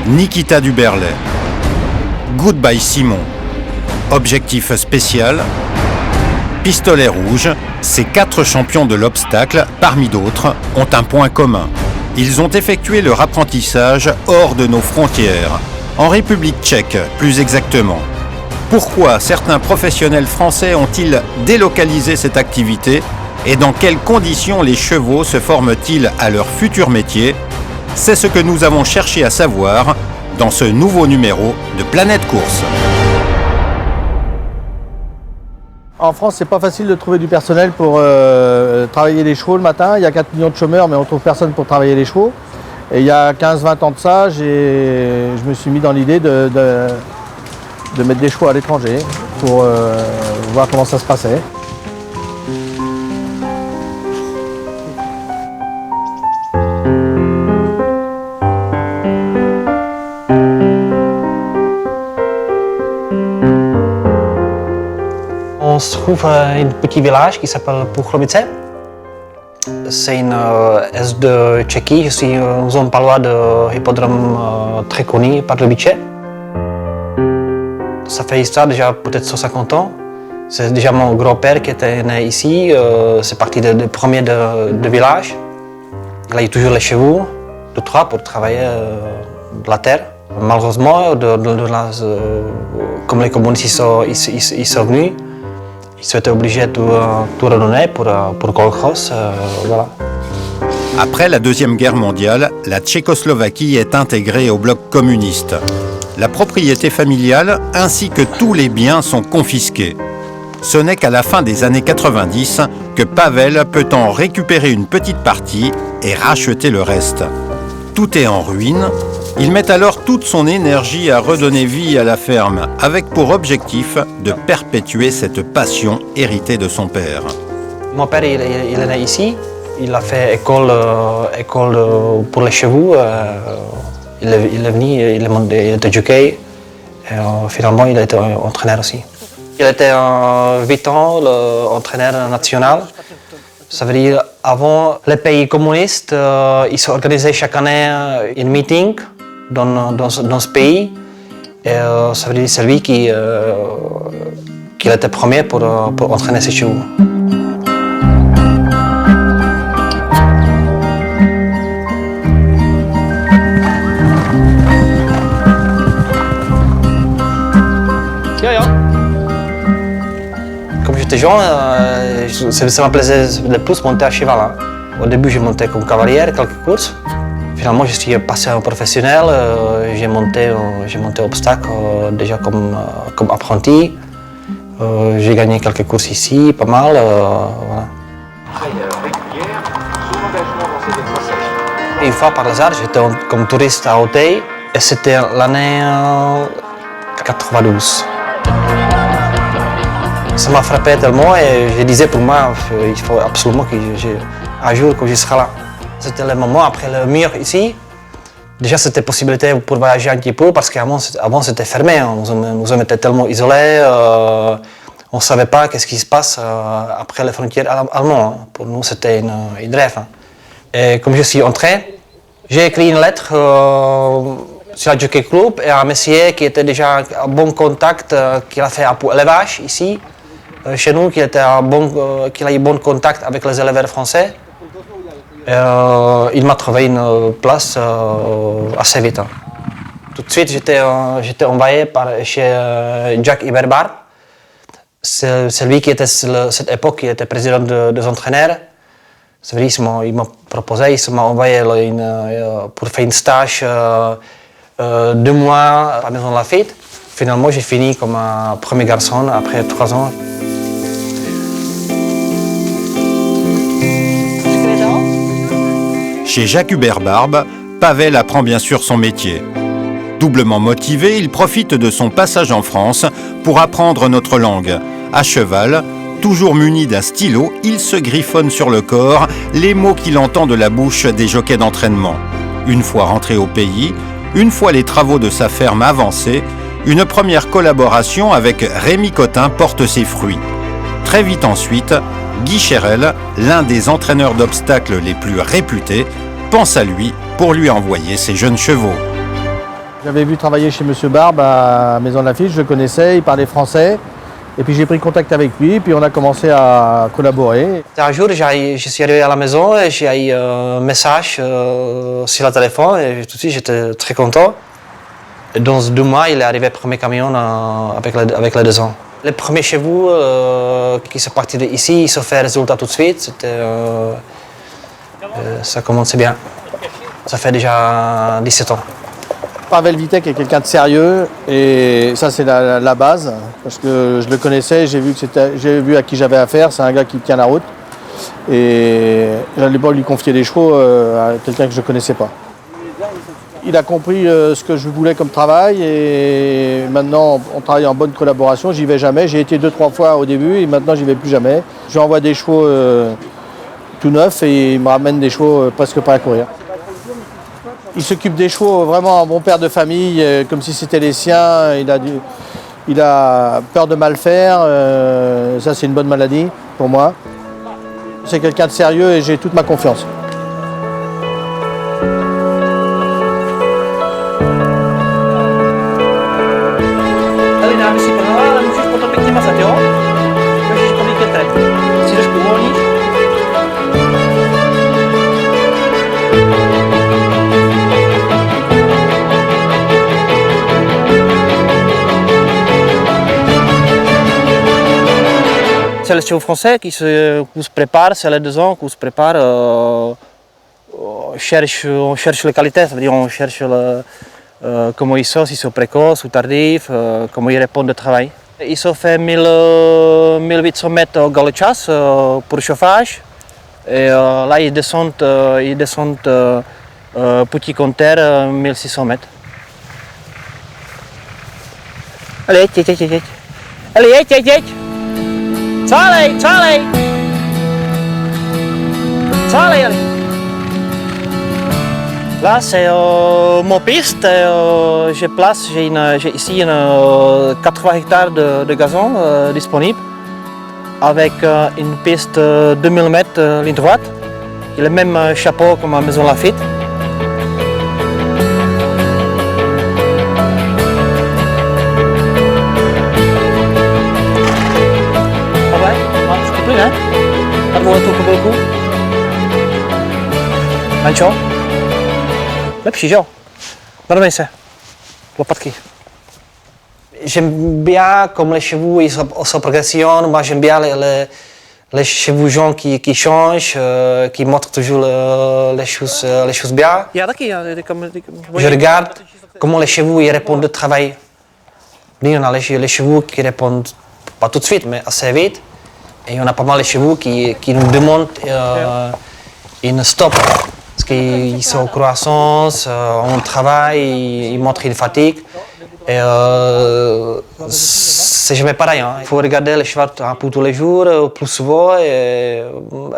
Nikita Duberlet. Goodbye Simon. Objectif spécial. Pistolet rouge. Ces 4 champions de l'obstacle, parmi d'autres, ont un point commun. Ils ont effectué leur apprentissage hors de nos frontières, en République tchèque plus exactement. Pourquoi certains professionnels français ont-ils délocalisé cette activité et dans quelles conditions les chevaux se forment-ils à leur futur métier? C'est ce que nous avons cherché à savoir dans ce nouveau numéro de Planète Course. En France, c'est pas facile de trouver du personnel pour travailler les chevaux le matin. Il y a 4 millions de chômeurs, mais on trouve personne pour travailler les chevaux. Et il y a 15-20 ans de ça, je me suis mis dans l'idée de mettre des chevaux à l'étranger pour voir comment ça se passait. On se trouve à un petit village qui s'appelle Puchlovice. C'est une est de Tchéquie. Je suis en zone palois de hippodrome très connu, Pardubice. Ça fait histoire déjà peut-être 150 ans. C'est déjà mon grand-père qui était né ici. C'est parti de premier de village. Il a eu toujours les chevaux de Troyes pour travailler de la terre. Malheureusement, comme les communistes ils sont venus, ils ont été obligés de tout redonner pour Kolkhoz. Voilà. Après la Deuxième Guerre mondiale, la Tchécoslovaquie est intégrée au bloc communiste. La propriété familiale ainsi que tous les biens sont confisqués. Ce n'est qu'à la fin des années 90 que Pavel peut en récupérer une petite partie et racheter le reste. Tout est en ruine. Il met alors toute son énergie à redonner vie à la ferme, avec pour objectif de perpétuer cette passion héritée de son père. Mon père il est né ici. Il a fait école pour les chevaux. Il est venu, il était jockey. Et finalement, il a été entraîneur aussi. Il était 8 ans entraîneur national. Ça veut dire avant les pays communistes, ils s'organisaient chaque année un meeting dans ce pays. Et ça veut dire c'est lui qui était premier pour entraîner ses chevaux. Comme j'étais jeune, ça me plaisait le plus monter à cheval. Hein. Au début, j'ai monté comme cavalier quelques courses. Finalement, je suis passé en professionnel. J'ai monté obstacle déjà comme apprenti. J'ai gagné quelques courses ici, pas mal. Voilà. Une fois par hasard, j'étais comme touriste à Auteuil et c'était l'année 92. Ça m'a frappé tellement et je disais pour moi, il faut absolument qu'un jour que je serai là. C'était le moment après le mur ici. Déjà, c'était possibilité pour voyager un petit peu parce qu'avant c'était fermé. Nous étions tellement isolés. On ne savait pas qu'est-ce qui se passe après les frontières allemandes. Pour nous, c'était une rêve. Et comme je suis entré, j'ai écrit une lettre sur le Jockey Club et un monsieur qui était déjà en bon contact, qui a fait un peu élevage ici, chez nous, qui a eu bon contact avec les éleveurs français. Il m'a trouvé une place assez vite. Tout de suite, j'étais envoyé chez Jack Iberbar. C'est lui qui était à cette époque qui était président des entraîneurs. Il m'a proposé, il m'a envoyé pour faire un stage 2 mois à la Maison Lafitte. Finalement, j'ai fini comme un premier garçon après 3 ans. Chez Jacques Hubert Barbe, Pavel apprend bien sûr son métier. Doublement motivé, il profite de son passage en France pour apprendre notre langue, à cheval Toujours muni d'un stylo, il se griffonne sur le corps les mots qu'il entend de la bouche des jockeys d'entraînement. Une fois rentré au pays, une fois les travaux de sa ferme avancés, une première collaboration avec Rémi Cotin porte ses fruits. Très vite ensuite, Guy Chérel, l'un des entraîneurs d'obstacles les plus réputés, pense à lui pour lui envoyer ses jeunes chevaux. J'avais vu travailler chez Monsieur Barbe à Maison de Lafitte, je le connaissais, il parlait français. Et puis j'ai pris contact avec lui, puis on a commencé à collaborer. Un jour, je suis arrivé à la maison et j'ai eu un message sur le téléphone et tout de suite j'étais très content. Et dans 2 mois, il est arrivé le premier camion avec les 2 ans. Les premiers chevaux qui sont partis d'ici, ils ont fait résultat tout de suite. Ça commençait bien. Ça fait déjà 17 ans. Pavel Vitek est quelqu'un de sérieux et ça c'est la base parce que je le connaissais, j'ai vu à qui j'avais affaire, c'est un gars qui tient la route et j'allais pas lui confier des chevaux à quelqu'un que je ne connaissais pas. Il a compris ce que je voulais comme travail et maintenant on travaille en bonne collaboration, j'y vais jamais, j'ai été 2-3 fois au début et maintenant j'y vais plus jamais. Je lui envoie des chevaux tout neufs et il me ramène des chevaux presque pas à courir. Il s'occupe des chevaux, vraiment un bon père de famille, comme si c'était les siens. Il a peur de mal faire, ça c'est une bonne maladie pour moi. C'est quelqu'un de sérieux et j'ai toute ma confiance. C'est les chevaux français qui se préparent, c'est les 2 ans qu'on se prépare. On cherche les qualités, c'est-à-dire on cherche comment ils sont, s'ils sont précoces ou tardifs, comment ils répondent au travail. Ils ont fait 1800 mètres au galop de chasse pour le chauffage. Et là, ils descendent petit compteur 1600 mètres. Allez, Allez, Charlie, Charlie! Charlie! Là, c'est mon piste. J'ai ici 80 hectares de gazon disponible avec une piste 2000 mètres ligne droite. Il a le même chapeau comme à Maison Lafitte. Lancio? Lepší, že jo? Nadmej se. Lopatky. J'aime bien comme les chevaux ils sont progression. Moi j'aime bien les chevaux jaunes qui changent, qui montrent toujours les choses bien. Je regarde comment les chevaux ils répondent au travail. On a les chevaux qui répondent pas tout de suite mais assez vite. Et on a pas mal de chevaux qui nous demandent une stop. Parce qu'ils sont en croissance, on travaille, ils montrent une fatigue. Et c'est jamais pareil. Hein. Il faut regarder le cheval un peu tous les jours, plus souvent, et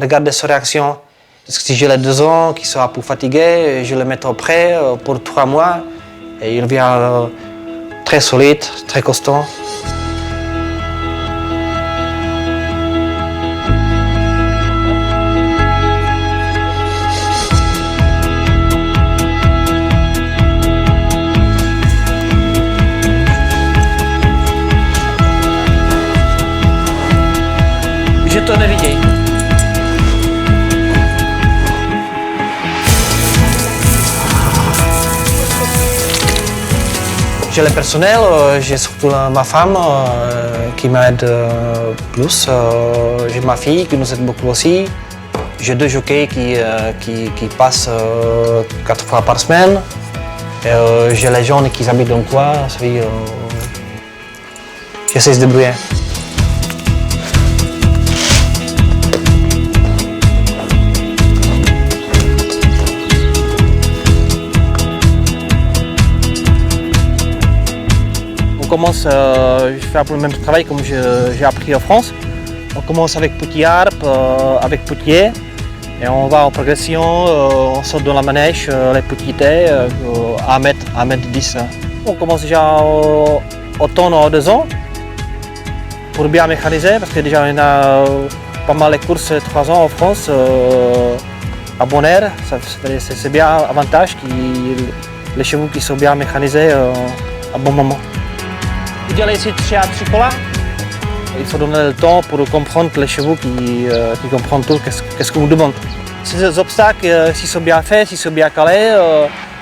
regarder sa réaction. Parce que si j'ai les 2 ans qui sont un peu fatigués, je le mets auprès pour 3 mois. Et il revient très solide, très costaud. Je to neviděj. J'ai le personnel, j'ai surtout ma femme qui m'aide plus. J'ai ma fille qui nous aide beaucoup aussi. J'ai 2 jockeys qui passent 4 fois par semaine. J'ai les jeunes qui habitent dans le coin. J'essaie de se débrouiller. On commence, je fais un peu le même travail comme j'ai appris en France. On commence avec petit harpe, avec potier, et on va en progression, on saute dans la manège, les petités, à 1m10. On commence déjà au tonneau 2 ans, pour bien mécaniser, parce que déjà on a pas mal de courses 3 ans en France, à bon air, c'est bien avantage les chevaux qui sont bien mécanisés à bon moment. Udělej si 3 à 3 kola. Il faut donner le temps pour comprendre les chevaux qui comprennent tout, qu'est-ce qu'on nous demande. Ces obstacles, s'ils sont bien faits, s'ils sont bien calés,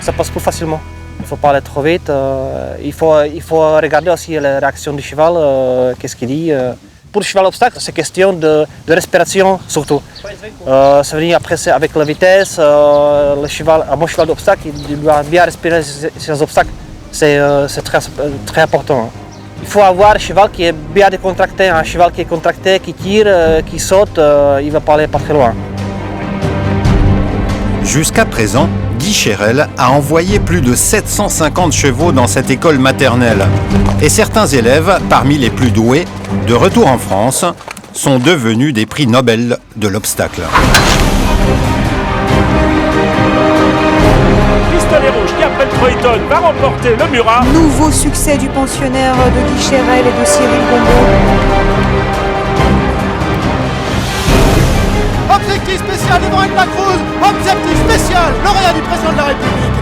ça passe plus facilement. Il ne faut pas aller trop vite. Il faut regarder aussi les réactions du cheval, qu'est-ce qu'il dit. Pour le cheval obstacle, c'est question de respiration surtout. Ça veut dire après c'est avec la vitesse, un bon cheval d'obstacle, il doit bien respirer ces obstacles. C'est très important. Il faut avoir un cheval qui est bien décontracté, un cheval qui est contracté, qui tire, qui saute, il ne va pas aller pas très loin. Jusqu'à présent, Guy Chérel a envoyé plus de 750 chevaux dans cette école maternelle. Et certains élèves, parmi les plus doués, de retour en France, sont devenus des prix Nobel de l'obstacle. Pistolet rouge qui après le Croydon va remporter le Murat. Nouveau succès du pensionnaire de Guy Chérel et de Cyril Gombeau. Objectif spécial Yves Lacruz, objectif spécial lauréat du président de la République.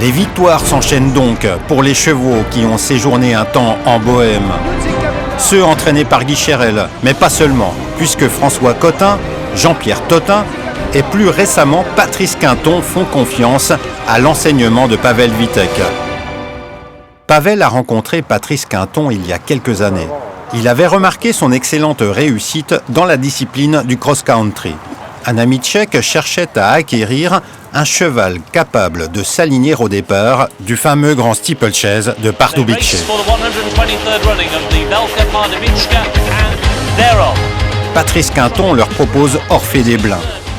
Les victoires s'enchaînent donc pour les chevaux qui ont séjourné un temps en Bohême. Ceux entraînés par Guy Chérel, mais pas seulement, puisque François Cotin, Jean-Pierre Totin et plus récemment Patrice Quinton font confiance à l'enseignement de Pavel Vitek. Pavel a rencontré Patrice Quinton il y a quelques années. Il avait remarqué son excellente réussite dans la discipline du cross-country. Un ami tchèque cherchait à acquérir un cheval capable de s'aligner au départ du fameux grand steeplechase de Pardubice. Patrice Quinton leur propose Orphée des Blins.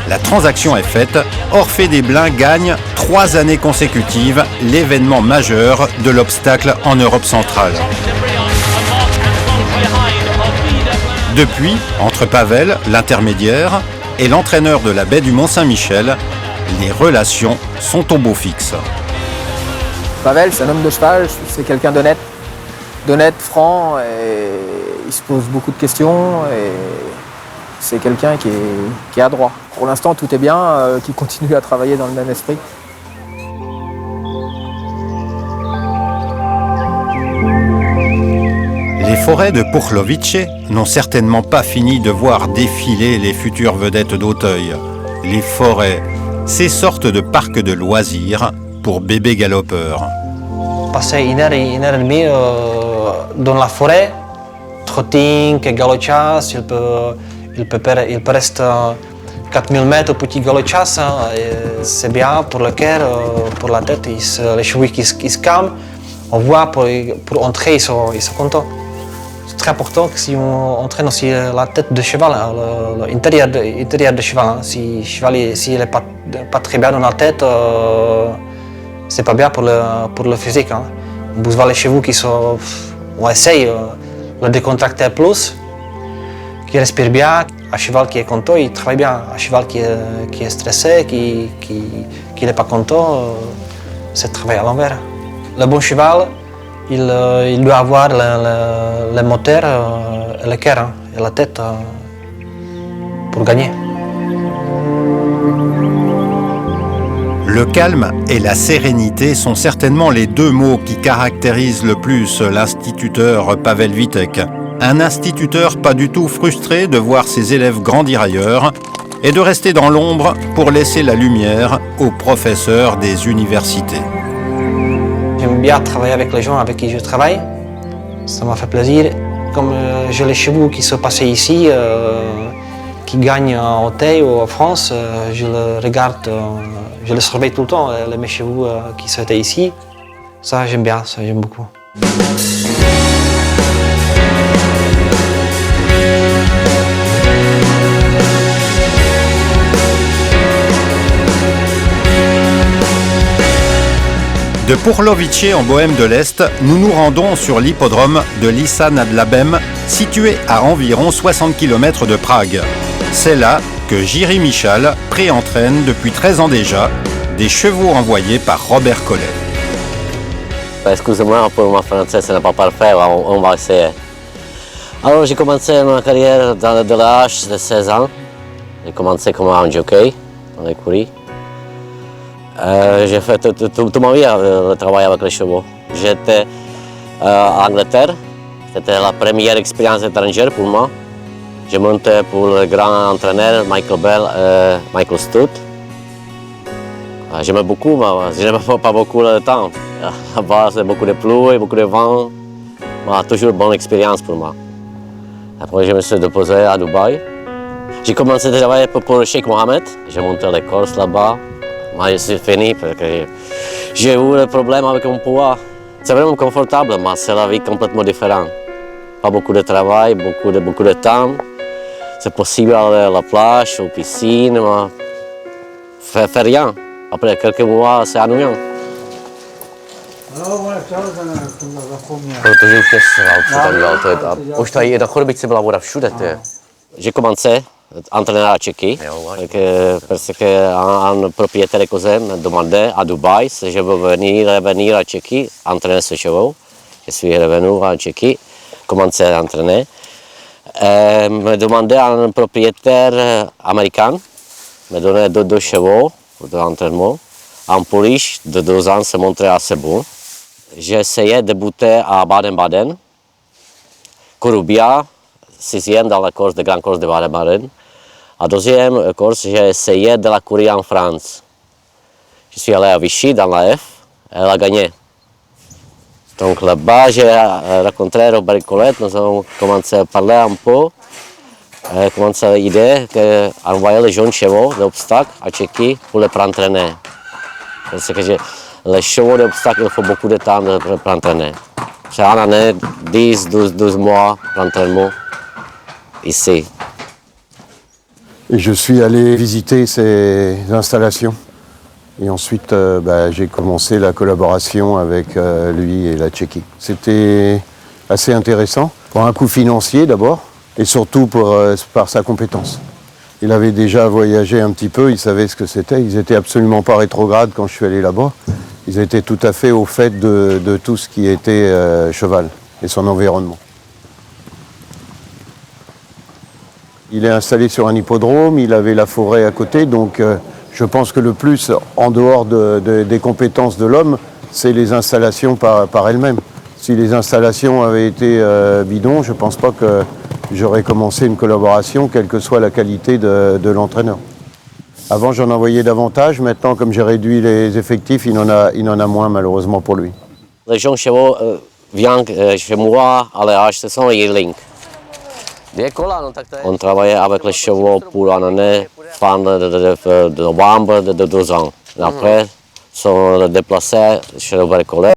La transaction est faite, Orphée des Blins gagne 3 années consécutives l'événement majeur de l'obstacle en Europe centrale. Depuis, entre Pavel, l'intermédiaire, et l'entraîneur de la baie du Mont-Saint-Michel, les relations sont au beau fixe. Pavel, c'est un homme de cheval, c'est quelqu'un d'honnête, franc, et il se pose beaucoup de questions, et c'est quelqu'un qui est adroit. Pour l'instant, tout est bien, qui continue à travailler dans le même esprit. Les forêts de Puchlovice n'ont certainement pas fini de voir défiler les futures vedettes d'Auteuil. Les forêts, ces sortes de parcs de loisirs pour bébés galopeurs. Passer 1 et demie dans la forêt, trotting, galop-chasse, il peut rester 4000 mètres au petit galop-chasse. C'est bien pour le cœur, pour la tête, les chevaux qui se calment. On voit pour entrer, ils sont contents. C'est très important que si on entraîne aussi la tête de cheval, l'intérieur de cheval. Si le cheval s'il n'est pas très bien dans la tête, c'est pas bien pour le physique. On voit les chevaux qui sont, on essaye de le décontracter plus, qui respire bien. Un cheval qui est content, il travaille bien. Un cheval qui est stressé, qui n'est pas content, c'est travailler à l'envers. Le bon cheval, il doit avoir le moteur et le cœur et la tête pour gagner. Le calme et la sérénité sont certainement les 2 mots qui caractérisent le plus l'instituteur Pavel Vitek. Un instituteur pas du tout frustré de voir ses élèves grandir ailleurs et de rester dans l'ombre pour laisser la lumière aux professeurs des universités. J'aime bien travailler avec les gens avec qui je travaille, ça m'a fait plaisir. Comme j'ai les chevaux qui sont passés ici, qui gagnent en Auteuil ou en France, je les regarde, je les surveille tout le temps, mes chevaux qui sont ici. Ça j'aime bien, ça j'aime beaucoup. De Pourlovice en Bohême de l'Est, nous nous rendons sur l'hippodrome de Lissa nad Labem, situé à environ 60 km de Prague. C'est là que Jiří Michal pré-entraîne depuis 13 ans déjà des chevaux envoyés par Robert Collet. Excusez-moi pour ma français, ce n'est pas parfait, on va essayer. Alors j'ai commencé ma carrière de l'âge de 16 ans. J'ai commencé comme un jockey dans l'écurie. J'ai fait toute ma vie le travail avec les chevaux. J'étais en Angleterre, c'était la première expérience étrangère pour moi. J'ai monté pour le grand entraîneur Michael Bell et Michael Stout. J'aimais beaucoup, mais je n'avais pas beaucoup de temps. Là-bas, c'est beaucoup de pluie, beaucoup de vent. Mais toujours une bonne expérience pour moi. Après, je me suis déposé à Dubaï. J'ai commencé à travailler pour le Sheikh Mohammed. J'ai monté les courses là-bas. Mais c'est fini parce que j'ai eu le problème avec mon poids. C'est vraiment confortable, mais c'est la vie complètement différente. Pas beaucoup de travail, beaucoup de temps. C'est possible aller à la plage, aux piscines, mais faire rien. Après quelques mois, c'est ennuyant. Protože už je sral, už tady na chodbičce byla voda všude. J'ai commencé à entraîner à Tchéquie, parce qu'un propriétaire cousin m'a demandé à Dubaï si je veux revenir à Tchéquie, entraîner ses chevaux. Je suis revenu à Tchéquie, commencé à entraîner. Me demandait à un propriétaire américain, me donnait deux chevaux pour l'entraînement. Un pouliche de 2 ans se montrait assez bon. J'ai essayé de débuter à Baden-Baden, Corubia, 6e dans la course de grande course de Baden-Baden. À 2e course, j'ai essayé de la courir en France. Je suis allé à Vichy dans la F, elle a gagné. Donc là-bas, j'ai rencontré Robert Collet, nous avons commencé à parler un peu. Commencé à l'idée d'envoyer les jeunes chevaux d'obstacles à Tchéquie pour les entraîner. Parce que les chevaux d'obstacles, il faut beaucoup de temps pour entraîner. C'est une année, 10-12 mois d'entraînement ici. Et je suis allé visiter ces installations. Et ensuite, j'ai commencé la collaboration avec lui et la Tchéquie. C'était assez intéressant, pour un coût financier d'abord, et surtout par sa compétence. Il avait déjà voyagé un petit peu, il savait ce que c'était. Ils n'étaient absolument pas rétrogrades quand je suis allé là-bas. Ils étaient tout à fait au fait de tout ce qui était cheval et son environnement. Il est installé sur un hippodrome, il avait la forêt à côté, donc je pense que le plus, en dehors des compétences de l'homme, c'est les installations par elles-mêmes. Si les installations avaient été bidons, je ne pense pas que j'aurais commencé une collaboration, quelle que soit la qualité de l'entraîneur. Avant, j'en envoyais davantage. Maintenant, comme j'ai réduit les effectifs, il en a moins, malheureusement, pour lui. Les jeunes chevaux viennent chez moi à l'âge de 100 yearling. On travaillait avec les chevaux pour une année, fin de novembre de 2 ans. Après, ils sont déplacés chez Robert Collet.